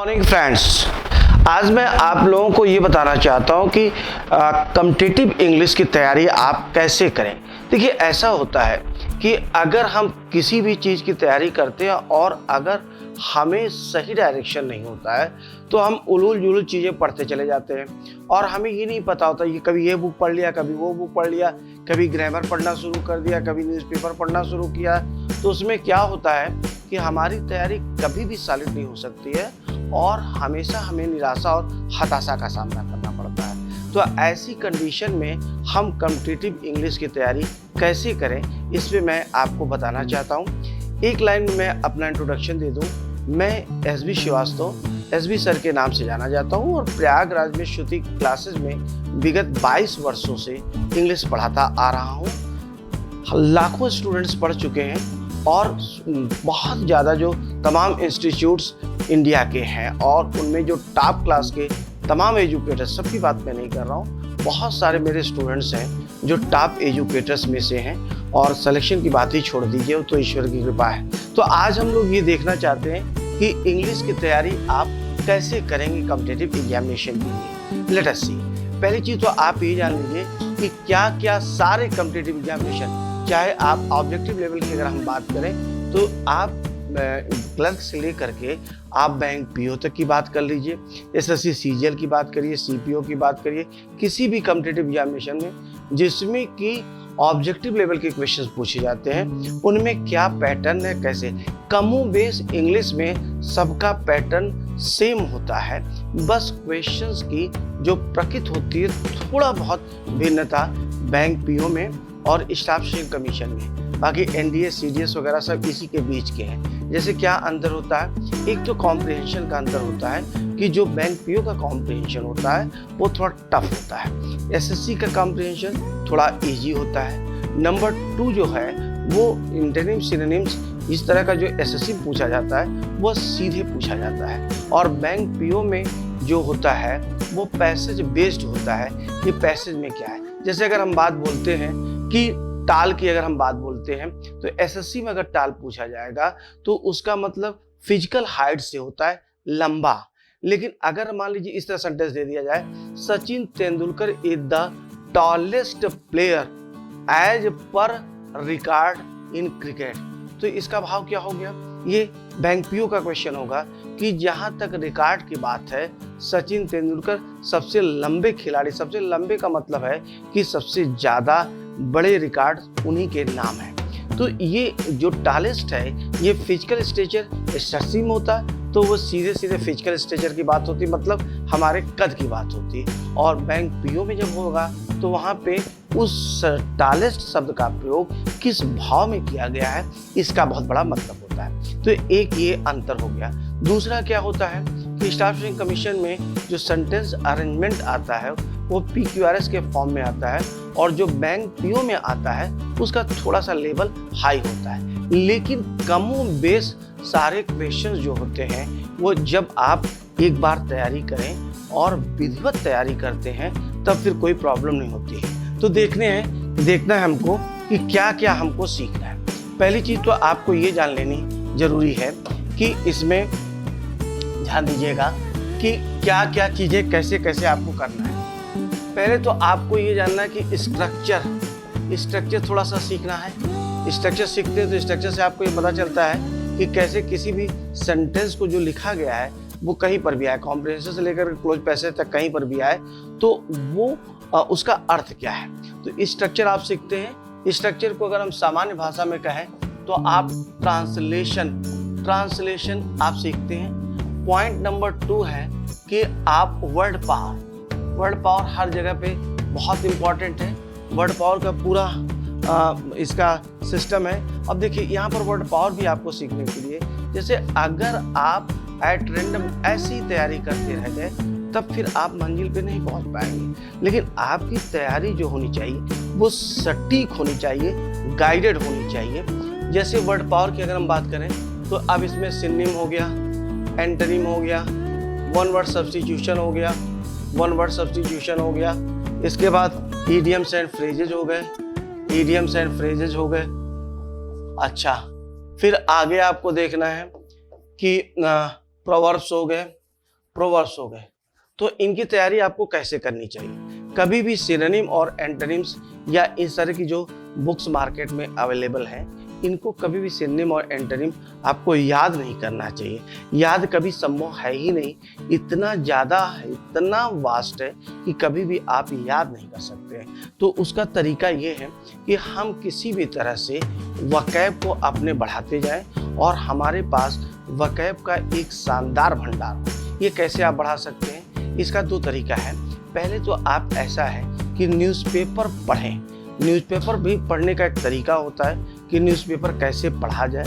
Morning friends, आज मैं आप लोगों को ये बताना चाहता हूँ कि कॉम्पिटिटिव इंग्लिश की तैयारी आप कैसे करें। देखिए, ऐसा होता है कि अगर हम किसी भी चीज़ की तैयारी करते हैं और अगर हमें सही डायरेक्शन नहीं होता है तो हम उलूल जुलूल चीज़ें पढ़ते चले जाते हैं और हमें ये नहीं पता होता कि कभी ये बुक पढ़ लिया, कभी वो बुक पढ़ लिया, कभी ग्रामर पढ़ना शुरू कर दिया, कभी न्यूज़पेपर पढ़ना शुरू किया। तो उसमें क्या होता है कि हमारी तैयारी कभी भी सॉलिड नहीं हो सकती है और हमेशा हमें निराशा और हताशा का सामना करना पड़ता है। तो ऐसी कंडीशन में हम कॉम्पिटिटिव इंग्लिश की तैयारी कैसे करें, इस पे मैं आपको बताना चाहता हूँ। एक लाइन में मैं अपना इंट्रोडक्शन दे दूँ। मैं एसबी श्रीवास्तव, एसबी सर के नाम से जाना जाता हूँ और प्रयागराज में श्रुति क्लासेस में विगत 22 वर्षों से इंग्लिश पढ़ाता आ रहा हूँ। लाखों स्टूडेंट्स पढ़ चुके हैं और बहुत ज़्यादा जो तमाम इंस्टीट्यूट्स इंडिया के हैं और उनमें जो टॉप क्लास के तमाम एजुकेटर्स, सबकी बात मैं नहीं कर रहा हूँ, बहुत सारे मेरे स्टूडेंट्स हैं जो टॉप एजुकेटर्स में से हैं और सिलेक्शन की बात ही छोड़ दीजिए, तो ईश्वर की कृपा है। तो आज हम लोग ये देखना चाहते हैं कि इंग्लिश की तैयारी आप कैसे करेंगे कॉम्पिटिटिव एग्जामिनेशन के लिए। लेट अस सी। पहली चीज़ तो आप ये जान लीजिए कि क्या क्या सारे कॉम्पिटिटिव एग्जामिनेशन, चाहे आप ऑब्जेक्टिव लेवल की अगर हम बात करें तो आप क्लर्क से लेकर के आप बैंक पीओ तक की बात कर लीजिए, एसएससी सीजीएल की बात करिए, सीपीओ की बात करिए, किसी भी कॉम्पिटिटिव एग्जामिनेशन में जिसमें कि ऑब्जेक्टिव लेवल के क्वेश्चंस पूछे जाते हैं, उनमें क्या पैटर्न है, कैसे कमो बेस इंग्लिश में सबका पैटर्न सेम होता है। बस क्वेश्चंस की जो प्रकृति होती है थोड़ा बहुत भिन्नता बैंक पीओ में और स्टाफ सिलेक्शन कमीशन में, बाकी एनडीए सीडीएस वगैरह सब इसी के बीच के हैं। जैसे क्या अंतर होता है, एक तो कॉम्प्रिहेंशन का अंतर होता है कि जो बैंक पीओ का कॉम्प्रिहेंशन होता है वो थोड़ा टफ होता है, एसएससी का कॉम्प्रिहेंशन थोड़ा इजी होता है। नंबर 2 जो है वो इंटरनिम सिनोनिम्स, इस तरह का जो एसएससी में पूछा जाता है वो सीधे पूछा जाता है और बैंक पीओ में जो होता है वो पैसेज बेस्ड होता है कि पैसेज में क्या है। जैसे अगर हम बात बोलते हैं कि टाल की अगर हम बात बोलते हैं तो एसएससी में अगर टाल पूछा जाएगा तो उसका मतलब फिजिकल हाइट से होता है लंबा। लेकिन अगर मान लीजिए इस तरह सेंटेंस दे दिया जाए, Sachin Tendulkar is the tallest player as per record in cricket, तो इसका भाव क्या हो गया? ये बैंक पीओ का क्वेश्चन होगा कि जहां तक रिकॉर्ड की बात है, सचिन तेंदुलकर सबसे लंबे खिलाड़ी, सबसे लंबे का मतलब है कि सबसे ज्यादा बड़े रिकॉर्ड उन्हीं के नाम है। तो ये जो टॉलेस्ट है ये फिजिकल स्ट्रेचर एसएससी में होता है तो वो सीधे सीधे फिजिकल स्ट्रेचर की बात होती है, मतलब हमारे कद की बात होती है। और बैंक पीओ में जब होगा तो वहाँ पे उस टॉलेस्ट शब्द का प्रयोग किस भाव में किया गया है इसका बहुत बड़ा मतलब होता है। तो एक ये अंतर हो गया। दूसरा क्या होता है कि स्टाफ सिलेक्शन कमीशन में जो सेंटेंस अरेंजमेंट आता है वो पीक्यूआरएस के फॉर्म में आता है और जो बैंक पीओ में आता है उसका थोड़ा सा लेवल हाई होता है। लेकिन कमो बेस सारे क्वेश्चन जो होते हैं वो जब आप एक बार तैयारी करें और विधिवत तैयारी करते हैं तब फिर कोई प्रॉब्लम नहीं होती है। तो देखना है हमको कि क्या क्या हमको सीखना है। पहली चीज़ तो आपको ये जान लेनी जरूरी है कि इसमें ध्यान दीजिएगा कि क्या क्या चीज़ें कैसे कैसे आपको करना है। पहले तो आपको ये जानना है कि स्ट्रक्चर थोड़ा सा सीखना है। स्ट्रक्चर सीखते हैं तो स्ट्रक्चर से आपको ये पता चलता है कि कैसे किसी भी सेंटेंस को जो लिखा गया है वो कहीं पर भी आए, कॉम्प्रिहेंशन से लेकर क्लोज पैसेज तक कहीं पर भी आए तो वो उसका अर्थ क्या है। तो स्ट्रक्चर आप सीखते हैं। स्ट्रक्चर को अगर हम सामान्य भाषा में कहें तो आप ट्रांसलेशन आप सीखते हैं। पॉइंट नंबर 2 है कि आप वर्ड पावर हर जगह पे बहुत इंपॉर्टेंट है। वर्ड पावर का पूरा इसका सिस्टम है। अब देखिए यहाँ पर वर्ड पावर भी आपको सीखने के लिए, जैसे अगर आप एट रैंडम ऐसी तैयारी करते रह गए तब फिर आप मंजिल पे नहीं पहुंच पाएंगे। लेकिन आपकी तैयारी जो होनी चाहिए वो सटीक होनी चाहिए, गाइडेड होनी चाहिए। जैसे वर्ड पावर की अगर हम बात करें तो अब इसमें सिनोनिम हो गया, एंटोनिम हो गया, वन वर्ड सब्स्टिट्यूशन हो गया, इसके बाद इडियम्स एंड फ्रेजेज हो गए। अच्छा, फिर आगे आपको देखना है कि प्रोवर्ब्स हो गए, प्रोवर्ब्स हो गए। तो इनकी तैयारी आपको कैसे करनी चाहिए? कभी भी सिनोनिम और एंटोनिम्स या इस तरह की जो बुक्स मार्केट में अवेलेबल हैं, इनको कभी भी सिनोनिम और एंटोनिम आपको याद नहीं करना चाहिए। याद कभी संभव है ही नहीं, इतना ज़्यादा है, इतना वास्ट है कि कभी भी आप याद नहीं कर सकते हैं। तो उसका तरीका ये है कि हम किसी भी तरह से वकैब को अपने बढ़ाते जाएं और हमारे पास वकैब का एक शानदार भंडार हो। ये कैसे आप बढ़ा सकते हैं? इसका दो तरीका है। पहले तो आप ऐसा है कि न्यूज़पेपर पढ़ें। न्यूज़पेपर भी पढ़ने का एक तरीका होता है कि न्यूज़पेपर कैसे पढ़ा जाए।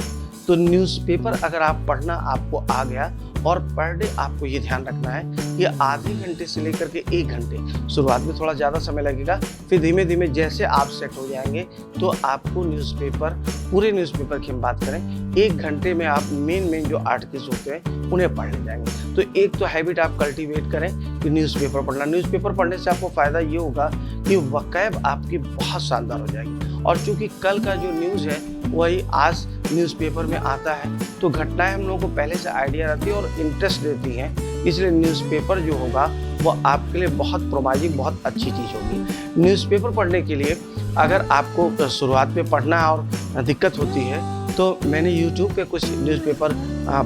तो न्यूज़पेपर अगर आप पढ़ना आपको आ गया, और पर डे आपको ये ध्यान रखना है कि आधे घंटे से लेकर के 1 घंटे, शुरुआत में थोड़ा ज़्यादा समय लगेगा, फिर धीमे धीमे जैसे आप सेट हो जाएंगे तो आपको न्यूज़पेपर, पूरे न्यूज़पेपर की हम बात करें, 1 घंटे में आप मेन जो आर्टिकल्स होते हैं उन्हें पढ़ ले जाएंगे। तो एक तो हैबिट आप कल्टीवेट करें कि न्यूज़पेपर पढ़ना। न्यूज़पेपर पढ़ने से आपको फ़ायदा ये होगा कि वकैब आपकी बहुत शानदार हो जाएगी। और चूँकि कल का जो न्यूज़ है वही आज न्यूज़पेपर में आता है, तो घटनाएं हम लोगों को पहले से आइडिया रहती है और इंटरेस्ट देती हैं। इसलिए न्यूज़पेपर जो होगा वो आपके लिए बहुत प्रोमाइजिंग, बहुत अच्छी चीज़ होगी। न्यूज़पेपर पढ़ने के लिए अगर आपको शुरुआत में पढ़ना और दिक्कत होती है तो मैंने यूट्यूब पे कुछ न्यूज़पेपर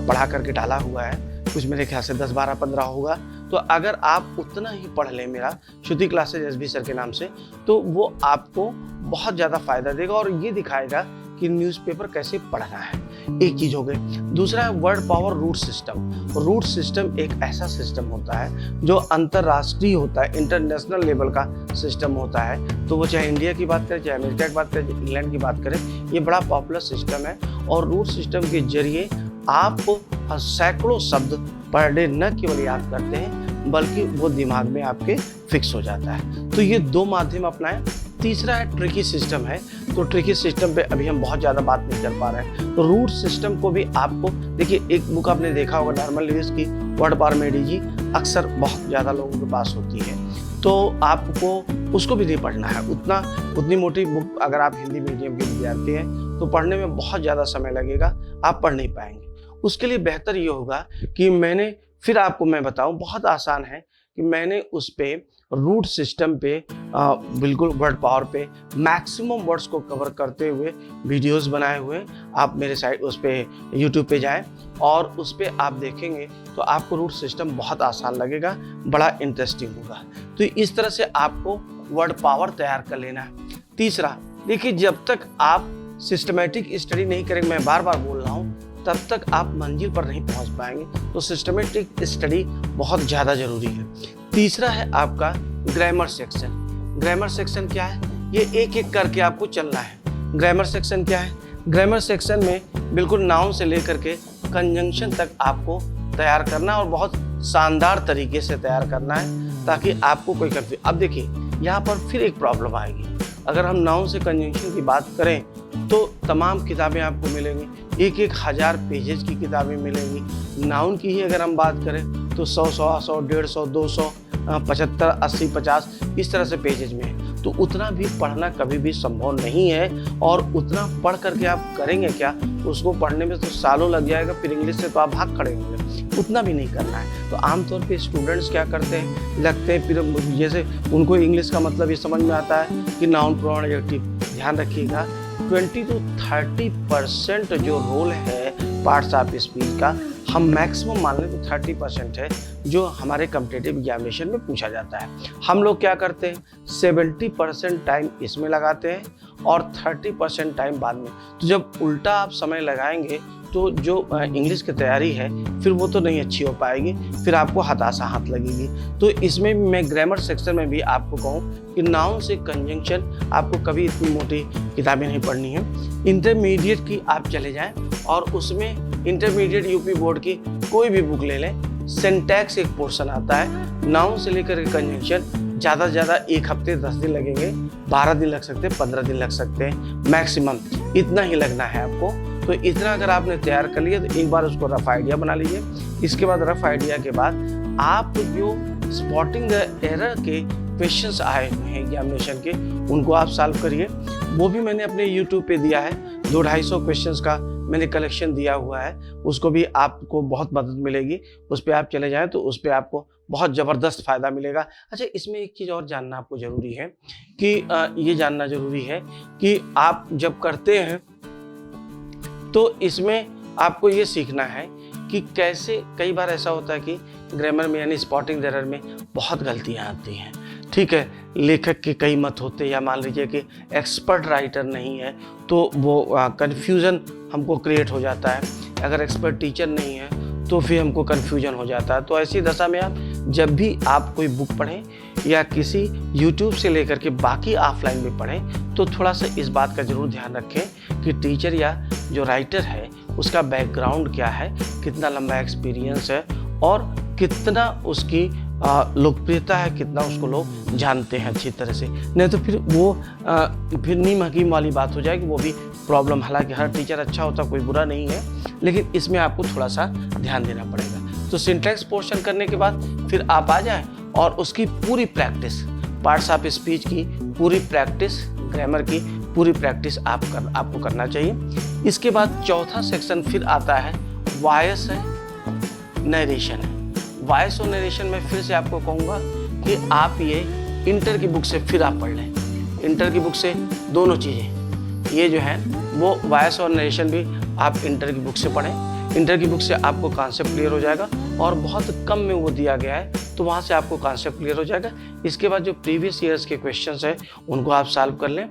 पढ़ा करके डाला हुआ है, कुछ मेरे ख्याल से 10, 12, 15 होगा। तो अगर आप उतना ही पढ़ लें मेरा श्रुति क्लासेज एसबी सर के नाम से, तो वो आपको बहुत ज़्यादा फ़ायदा देगा और ये दिखाएगा कि न्यूज़पेपर कैसे पढ़ना है। एक चीज़ हो गई। दूसरा है word power root system. Root system एक ऐसा सिस्टम होता है जो अंतर्राष्ट्रीय होता है, इंटरनेशनल लेवल का सिस्टम होता है। तो वो चाहे इंडिया की बात करें, चाहे अमेरिका की बात करें, चाहे इंग्लैंड की बात करें, ये बड़ा पॉपुलर सिस्टम है। और रूट सिस्टम के जरिए आप सैकड़ों शब्द पर डे न केवल याद करते हैं बल्कि वो दिमाग में आपके फिक्स हो जाता है। तो ये 2 माध्यम अपनाएं। तीसरा है ट्रिकी सिस्टम है। तो ट्रिकी सिस्टम पे अभी हम बहुत ज़्यादा बात नहीं कर पा रहे हैं। तो रूट सिस्टम को भी आपको देखिए, एक बुक आपने देखा होगा नॉर्मन लुईस की वर्ड पावर में डीजी, अक्सर बहुत ज़्यादा लोगों के पास होती है, तो आपको उसको भी नहीं पढ़ना है। उतनी मोटी बुक अगर आप हिंदी मीडियम के विद्यार्थी हैं तो पढ़ने में बहुत ज़्यादा समय लगेगा, आप पढ़ नहीं पाएंगे। उसके लिए बेहतर ये होगा कि मैं बताऊं, बहुत आसान है कि मैंने उस पे रूट सिस्टम पे बिल्कुल वर्ड पावर पे मैक्सिमम वर्ड्स को कवर करते हुए वीडियोस बनाए हुए। आप मेरे साइट उस पे यूट्यूब पे जाएं और उस पे आप देखेंगे तो आपको रूट सिस्टम बहुत आसान लगेगा, बड़ा इंटरेस्टिंग होगा। तो इस तरह से आपको वर्ड पावर तैयार कर लेना है। तीसरा, देखिए, जब तक आप सिस्टमेटिक स्टडी नहीं करेंगे, मैं बार बार बोल रहा हूँ, तब तक आप मंजिल पर नहीं पहुंच पाएंगे। तो सिस्टमेटिक स्टडी बहुत ज़्यादा ज़रूरी है। तीसरा है आपका ग्रामर सेक्शन। ग्रामर सेक्शन क्या है? ये एक एक करके आपको चलना है। ग्रामर सेक्शन क्या है? ग्रामर सेक्शन में बिल्कुल नाउन से लेकर के कंजंक्शन तक आपको तैयार करना और बहुत शानदार तरीके से तैयार करना है ताकि आपको कोई कंफ्यूजन। अब देखिए, यहाँ पर फिर एक प्रॉब्लम आएगी। अगर हम नाउन से कंजंक्शन की बात करें तो तमाम किताबें आपको मिलेंगी, 1000 पेजेस की किताबें मिलेंगी। नाउन की ही अगर हम बात करें तो 100, 150, 200, 75, 80, 50 इस तरह से पेजेज में है। तो उतना भी पढ़ना कभी भी संभव नहीं है, और उतना पढ़ करके आप करेंगे क्या? उसको पढ़ने में तो सालों लग जाएगा, फिर इंग्लिश से तो आप भाग खड़े होंगे। उतना भी नहीं करना है। तो आमतौर पे स्टूडेंट्स क्या करते हैं, लगते हैं फिर जैसे उनको इंग्लिश का मतलब ये समझ में आता है कि नाउन प्रोनाउन एडजेक्टिव। ध्यान रखिएगा, 20 to 30% जो रोल है पार्ट्स ऑफ स्पीच का, हम मैक्सिमम मान लें तो 30% है जो हमारे कॉम्पिटिटिव एग्जामिनेशन में पूछा जाता है। हम लोग क्या करते हैं, 70% टाइम इसमें लगाते हैं और 30% टाइम बाद में। तो जब उल्टा आप समय लगाएंगे तो जो इंग्लिश की तैयारी है फिर वो तो नहीं अच्छी हो पाएगी, फिर आपको हताशा हाथ लगेगी। तो इसमें मैं ग्रामर सेक्शन में भी आपको कहूँ कि नाउन से कंजंक्शन आपको कभी इतनी मोटी किताबें नहीं पढ़नी है। इंटरमीडिएट की आप चले जाएं और उसमें इंटरमीडिएट यूपी बोर्ड की कोई भी बुक ले लें, सिंटैक्स एक पोर्शन आता है, नाउन से लेकर कंजंक्शन ज़्यादा से ज़्यादा 1 हफ्ते 10 दिन लगेंगे, 12 दिन लग सकते हैं, 15 दिन लग सकते हैं मैक्सिमम, इतना ही लगना है आपको। तो इतना अगर आपने तैयार कर लिया तो एक बार उसको रफ आइडिया बना लीजिए। इसके बाद रफ आइडिया के बाद आप जो स्पॉटिंग द एरर के क्वेश्चंस आए हुए हैं एग्जामिनेशन के, उनको आप सॉल्व करिए। वो भी मैंने अपने यूट्यूब पे दिया है, 200-250 क्वेश्चंस का मैंने कलेक्शन दिया हुआ है, उसको भी आपको बहुत मदद मिलेगी। उस पर आप चले जाएं तो उस पर आपको बहुत ज़बरदस्त फ़ायदा मिलेगा। अच्छा, इसमें एक चीज़ और जानना आपको ज़रूरी है कि ये जानना ज़रूरी है कि आप जब करते हैं तो इसमें आपको ये सीखना है कि कैसे, कई बार ऐसा होता है कि ग्रामर में यानी स्पॉटिंग एरर में बहुत गलतियाँ आती हैं, ठीक है। लेखक के कई मत होते हैं, या मान लीजिए कि एक्सपर्ट राइटर नहीं है तो वो कन्फ्यूज़न हमको क्रिएट हो जाता है। अगर एक्सपर्ट टीचर नहीं है तो फिर हमको कन्फ्यूजन हो जाता है। तो ऐसी दशा में आप जब भी आप कोई बुक पढ़ें या किसी यूट्यूब से लेकर के बाकी ऑफलाइन भी पढ़ें तो थोड़ा सा इस बात का ज़रूर ध्यान रखें कि टीचर या जो राइटर है उसका बैकग्राउंड क्या है, कितना लंबा एक्सपीरियंस है और कितना उसकी लोकप्रियता है, कितना उसको लोग जानते हैं अच्छी तरह से। नहीं तो फिर वो फिर नीम हकीम वाली बात हो जाएगी, वो भी प्रॉब्लम। हालांकि हर टीचर अच्छा होता, कोई बुरा नहीं है, लेकिन इसमें आपको थोड़ा सा ध्यान देना पड़ेगा। तो सिंटैक्स पोर्शन करने के बाद फिर आप आ जाएं और उसकी पूरी प्रैक्टिस, पार्ट्स ऑफ स्पीच की पूरी प्रैक्टिस, ग्रामर की पूरी प्रैक्टिस आपको करना चाहिए। इसके बाद चौथा सेक्शन फिर आता है वॉइस है, नरेशन है। वॉइस और नरेशन में फिर से आपको कहूँगा कि आप ये इंटर की बुक से फिर आप पढ़ लें। इंटर की बुक से दोनों चीज़ें, ये जो है वो वॉइस और नरेशन भी आप इंटर की बुक से पढ़ें। इंटर की बुक से आपको कॉन्सेप्ट क्लियर हो जाएगा और बहुत कम में वो दिया गया है, तो वहाँ से आपको कॉन्सेप्ट क्लियर हो जाएगा। इसके बाद जो प्रीवियस ईयर्स के क्वेश्चंस हैं उनको आप सॉल्व कर लें,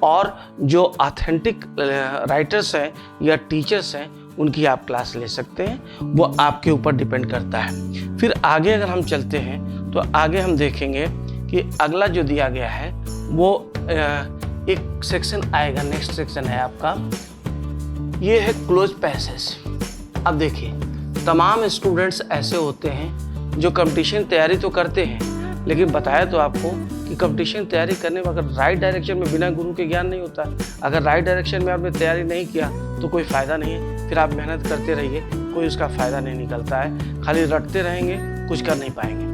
और जो ऑथेंटिक राइटर्स हैं या टीचर्स हैं उनकी आप क्लास ले सकते हैं, वो आपके ऊपर डिपेंड करता है। फिर आगे अगर हम चलते हैं तो आगे हम देखेंगे कि अगला जो दिया गया है वो एक सेक्शन आएगा, नेक्स्ट सेक्शन है आपका, ये है क्लोज पैसेज। अब देखिए, तमाम स्टूडेंट्स ऐसे होते हैं जो कंपटीशन तैयारी तो करते हैं, लेकिन बताया तो आपको कि कंपटीशन तैयारी करने में अगर राइट डायरेक्शन में बिना गुरु के ज्ञान नहीं होता। अगर राइट डायरेक्शन में आपने तैयारी नहीं किया तो कोई फ़ायदा नहीं है। फिर आप मेहनत करते रहिए, कोई उसका फ़ायदा नहीं निकलता है, खाली रटते रहेंगे, कुछ कर नहीं पाएंगे।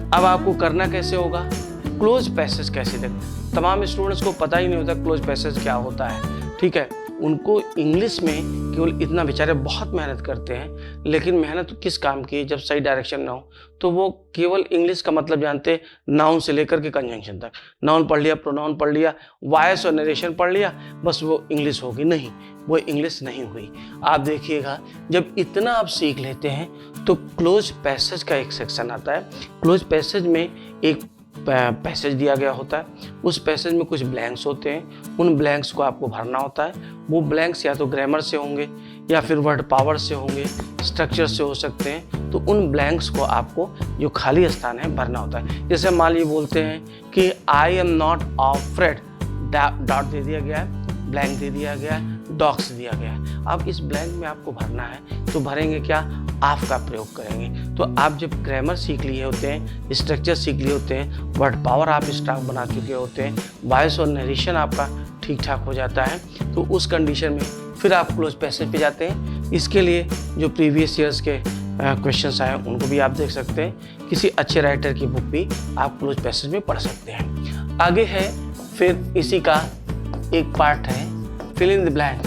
अब आपको करना कैसे होगा, क्लोज पैसेज कैसे देखें। तमाम स्टूडेंट्स को पता ही नहीं होता क्लोज पैसेज क्या होता है, ठीक है। उनको इंग्लिश में केवल इतना, बेचारे बहुत मेहनत करते हैं, लेकिन मेहनत किस काम की, जब सही डायरेक्शन ना हो तो वो केवल इंग्लिश का मतलब जानते हैं, नाउन से लेकर के कंजंक्शन तक। नाउन पढ़ लिया, प्रोनाउन पढ़ लिया, वॉइस और नरेशन पढ़ लिया, बस वो इंग्लिश होगी। नहीं, वो इंग्लिश नहीं हुई। आप देखिएगा, जब इतना आप सीख लेते हैं तो क्लोज पैसेज का एक सेक्शन आता है। क्लोज पैसेज में एक पैसेज दिया गया होता है, उस पैसेज में कुछ ब्लैंक्स होते हैं, उन ब्लैंक्स को आपको भरना होता है। वो ब्लैंक्स या तो ग्रामर से होंगे या फिर वर्ड पावर से होंगे, स्ट्रक्चर से हो सकते हैं। तो उन ब्लैंक्स को आपको, जो खाली स्थान है, भरना होता है। जैसे मान लीजिए बोलते हैं कि I am not afraid, dot दे दिया गया है, ब्लैंक दे दिया गया है, डॉग्स दिया गया है। अब इस ब्लैंक में आपको भरना है, तो भरेंगे क्या, ऑफ का प्रयोग करेंगे। तो आप जब ग्रामर सीख लिए होते हैं, स्ट्रक्चर सीख लिए होते हैं, वर्ड पावर आप स्ट्रॉन्ग बना चुके होते हैं, वॉइस और नरेशन आपका ठीक ठाक हो जाता है, तो उस कंडीशन में फिर आप क्लोज पैसेज पे जाते हैं। इसके लिए जो प्रीवियस ईयर्स के क्वेश्चंस आए उनको भी आप देख सकते हैं, किसी अच्छे राइटर की बुक भी आप क्लोज पैसेज में पढ़ सकते हैं। आगे है फिर इसी का एक पार्ट है fill in the blank.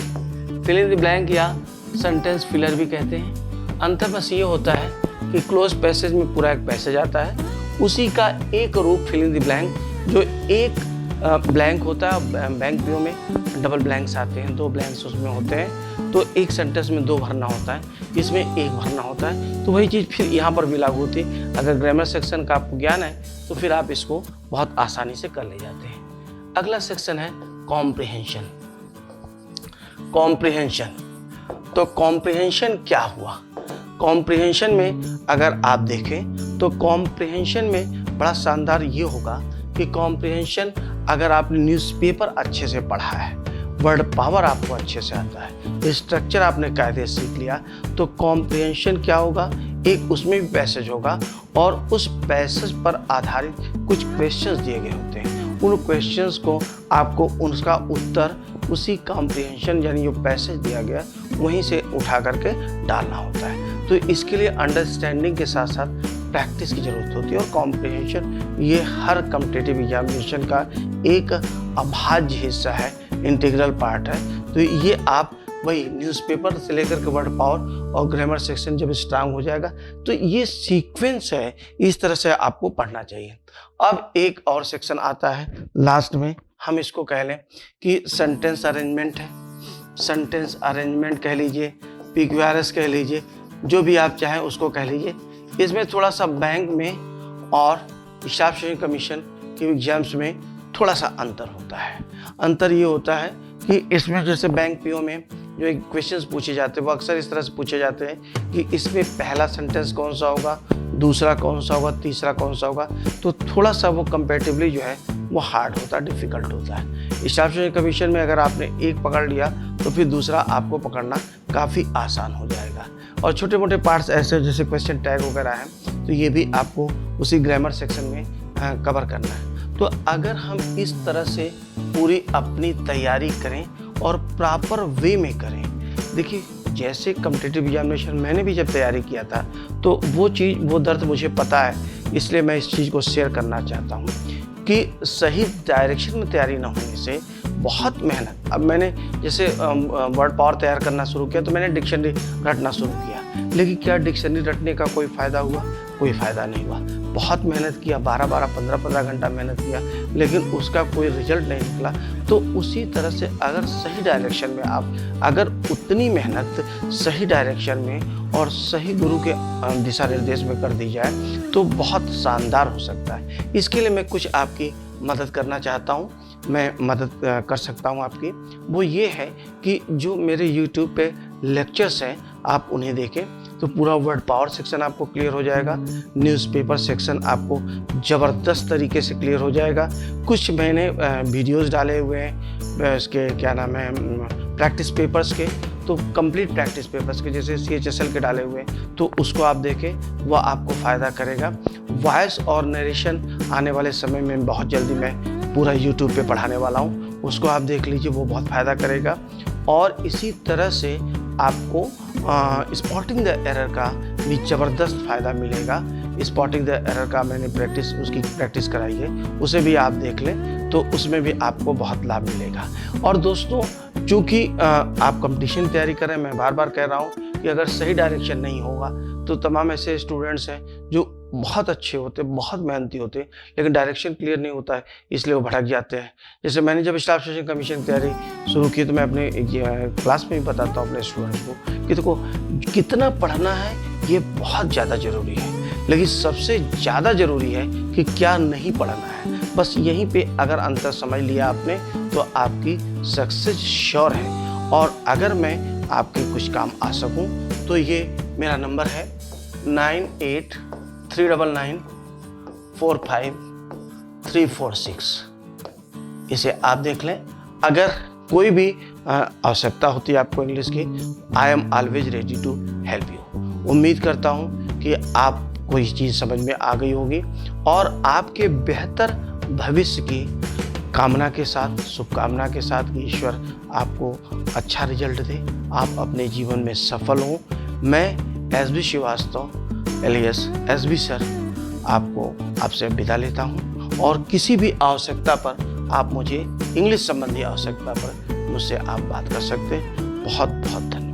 Fill in the blank या सेंटेंस फिलर भी कहते हैं। अंतर बस ये होता है कि क्लोज पैसेज में पूरा एक पैसेज आता है, उसी का एक रूप फिल इन द ब्लैंक, जो एक ब्लैंक होता है। बैंक पीओ में डबल ब्लैंक्स आते हैं, 2 ब्लैंक्स उसमें होते हैं, तो एक सेंटेंस में 2 भरना होता है, इसमें 1 भरना होता है। तो वही चीज़ फिर यहाँ पर भी लागू होती है। अगर ग्रामर सेक्शन का आपको ज्ञान है तो फिर आप इसको बहुत आसानी से कर ले जाते हैं। अगला सेक्शन है कॉम्प्रिहेंशन। कॉम्प्रिहेंशन, तो कॉम्प्रिहेंशन क्या हुआ। कॉम्प्रिहेंशन में अगर आप देखें तो कॉम्प्रिहेंशन में बड़ा शानदार ये होगा कि कॉम्प्रिहेंशन, अगर आपने न्यूज़पेपर अच्छे से पढ़ा है, वर्ड पावर आपको अच्छे से आता है, स्ट्रक्चर आपने कायदे से सीख लिया, तो कॉम्प्रिहेंशन क्या होगा, एक उसमें भी पैसेज होगा और उस पैसेज पर आधारित कुछ क्वेश्चंस दिए गए होते हैं। उन क्वेश्चंस को आपको उसका उत्तर उसी कॉम्प्रिहेंशन यानी जो पैसेज दिया गया वहीं से उठा करके डालना होता है। तो इसके लिए अंडरस्टैंडिंग के साथ साथ प्रैक्टिस की ज़रूरत होती है। और कॉम्प्रिहेंशन ये हर कॉम्पिटिटिव एग्जामिनेशन का एक अभाज्य हिस्सा है, इंटीग्रल पार्ट है। तो ये आप वही न्यूज़पेपर से लेकर के वर्ड पावर और ग्रामर सेक्शन जब स्ट्रांग हो जाएगा तो ये सीक्वेंस है, इस तरह से आपको पढ़ना चाहिए। अब एक और सेक्शन आता है लास्ट में, हम इसको कह लें कि सेंटेंस अरेंजमेंट है। सेंटेंस अरेंजमेंट कह लीजिए, पिक्यूआरएस कह लीजिए, जो भी आप चाहें उसको कह लीजिए। इसमें थोड़ा सा बैंक में और स्टाफ सिलेक्शन कमीशन के एग्जाम्स में थोड़ा सा अंतर होता है। अंतर ये होता है कि इसमें जैसे बैंक पीओ में जो क्वेश्चंस पूछे जाते हैं वो अक्सर इस तरह से पूछे जाते हैं कि इसमें पहला सेंटेंस कौन सा होगा, दूसरा कौन सा होगा, तीसरा कौन सा होगा, तो थोड़ा सा वो कंपैरेटिवली जो है वो हार्ड होता है, डिफ़िकल्ट होता है। स्टाफ सिलेक्शन कमीशन में अगर आपने एक पकड़ लिया तो फिर दूसरा आपको पकड़ना काफ़ी आसान हो जाएगा। और छोटे मोटे पार्ट्स ऐसे जैसे क्वेश्चन टैग वगैरह हैं तो ये भी आपको उसी ग्रामर सेक्शन में कवर करना है। तो अगर हम इस तरह से पूरी अपनी तैयारी करें और प्रॉपर वे में करें, देखिए जैसे कॉम्पिटिटिव एग्जामिनेशन मैंने भी जब तैयारी किया था तो वो चीज़, वो दर्द मुझे पता है, इसलिए मैं इस चीज़ को शेयर करना चाहता हूँ कि सही डायरेक्शन में तैयारी ना होने से बहुत मेहनत। अब मैंने जैसे वर्ड पावर तैयार करना शुरू किया तो मैंने डिक्शनरी रटना शुरू किया, लेकिन क्या डिक्शनरी रटने का कोई फ़ायदा हुआ? कोई फ़ायदा नहीं हुआ। बहुत मेहनत किया, 12-12, 15-15 घंटा मेहनत किया, लेकिन उसका कोई रिजल्ट नहीं निकला। तो उसी तरह से अगर सही डायरेक्शन में आप अगर उतनी मेहनत सही डायरेक्शन में और सही गुरु के दिशा निर्देश में कर दी जाए तो बहुत शानदार हो सकता है। इसके लिए मैं कुछ आपकी मदद करना चाहता हूँ, मैं मदद कर सकता हूँ आपकी। वो ये है कि जो मेरे YouTube पे लेक्चर्स हैं आप उन्हें देखें तो पूरा वर्ड पावर सेक्शन आपको क्लियर हो जाएगा। न्यूज़पेपर सेक्शन आपको ज़बरदस्त तरीके से क्लियर हो जाएगा। कुछ मैंने वीडियोस डाले हुए हैं इसके क्या नाम है प्रैक्टिस पेपर्स के, तो कंप्लीट प्रैक्टिस पेपर्स के जैसे CHSL के डाले हुए हैं तो उसको आप देखें, वह आपको फ़ायदा करेगा। वॉइस और नरेशन आने वाले समय में बहुत जल्दी मैं पूरा YouTube पे पढ़ाने वाला हूँ, उसको आप देख लीजिए, वो बहुत फ़ायदा करेगा। और इसी तरह से आपको स्पॉटिंग द एरर का भी ज़बरदस्त फ़ायदा मिलेगा। स्पॉटिंग द एरर का मैंने उसकी प्रैक्टिस कराई है, उसे भी आप देख लें तो उसमें भी आपको बहुत लाभ मिलेगा। और दोस्तों, चूँकि आप कंपटीशन की तैयारी करें, मैं बार बार कह रहा हूँ कि अगर सही डायरेक्शन नहीं होगा तो तमाम ऐसे स्टूडेंट्स हैं जो बहुत अच्छे होते, बहुत मेहनती होते, लेकिन डायरेक्शन क्लियर नहीं होता है, इसलिए वो भटक जाते हैं। जैसे मैंने जब स्टाफ सिलेक्शन कमीशन की तैयारी शुरू की तो मैं अपने क्लास में भी बताता हूँ अपने स्टूडेंट्स को कि देखो कितना पढ़ना है ये बहुत ज़्यादा ज़रूरी है, लेकिन सबसे ज़्यादा ज़रूरी है कि क्या नहीं पढ़ना है। बस यहीं पे अगर अंतर समझ लिया आपने तो आपकी सक्सेस श्योर है। और अगर मैं आपके कुछ काम आ सकूं तो ये मेरा नंबर है 9839945346। इसे आप देख लें। अगर कोई भी आवश्यकता होती है आपको इंग्लिश की, I am always ready to help you. उम्मीद करता हूँ कि आपको ये चीज़ समझ में आ गई होगी और आपके बेहतर भविष्य की कामना के साथ, शुभकामना के साथ कि ईश्वर आपको अच्छा रिजल्ट दे, आप अपने जीवन में सफल हों। मैं SB Srivastava alias SB sir आपसे विदा लेता हूं और किसी भी आवश्यकता पर आप मुझे इंग्लिश संबंधी आवश्यकता पर मुझसे आप बात कर सकते हैं। बहुत बहुत धन्यवाद।